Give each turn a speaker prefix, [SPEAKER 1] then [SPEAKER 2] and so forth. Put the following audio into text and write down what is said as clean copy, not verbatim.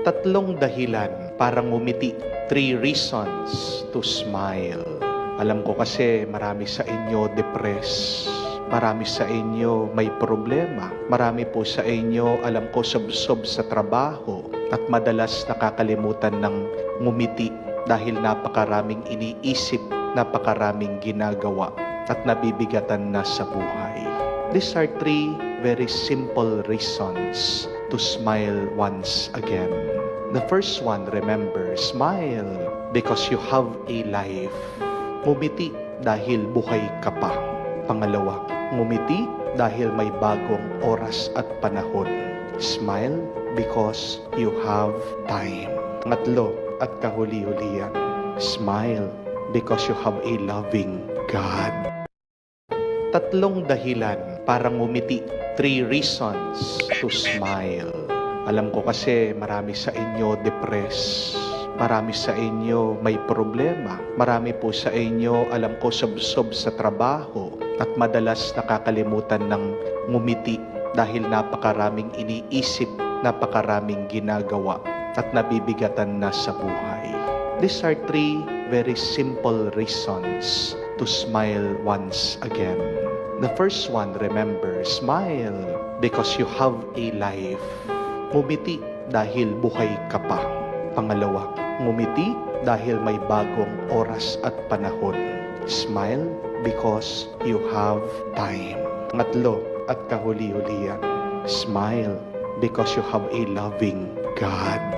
[SPEAKER 1] Tatlong dahilan para ngumiti. 3 reasons to smile. Alam ko kasi marami sa inyo depressed. Marami sa inyo may problema. Marami po sa inyo, alam ko, subsob sa trabaho. At madalas nakakalimutan ng ngumiti dahil napakaraming iniisip, napakaraming ginagawa at nabibigatan na sa buhay. These are 3 very simple reasons to smile once again. The first one, remember, smile because you have a life. Ngumiti dahil buhay ka pa. Pangalawa, ngumiti dahil may bagong oras at panahon. Smile because you have time. Pangatlo at kahuli-hulihan, smile because you have a loving God. Tatlong dahilan para ngumiti. 3 reasons to smile. Alam ko kasi marami sa inyo depressed. Marami sa inyo may problema. Marami po sa inyo, alam ko, subsob sa trabaho. At madalas nakakalimutan ng ngumiti dahil napakaraming iniisip, napakaraming ginagawa at nabibigatan na sa buhay. These are 3 very simple reasons to smile once again. The first one, remember, smile because you have a life. Ngumiti dahil buhay ka pa. Pangalawa, ngumiti dahil may bagong oras at panahon. Smile because you have time. Pangatlo at kahuli-hulihan, smile because you have a loving God.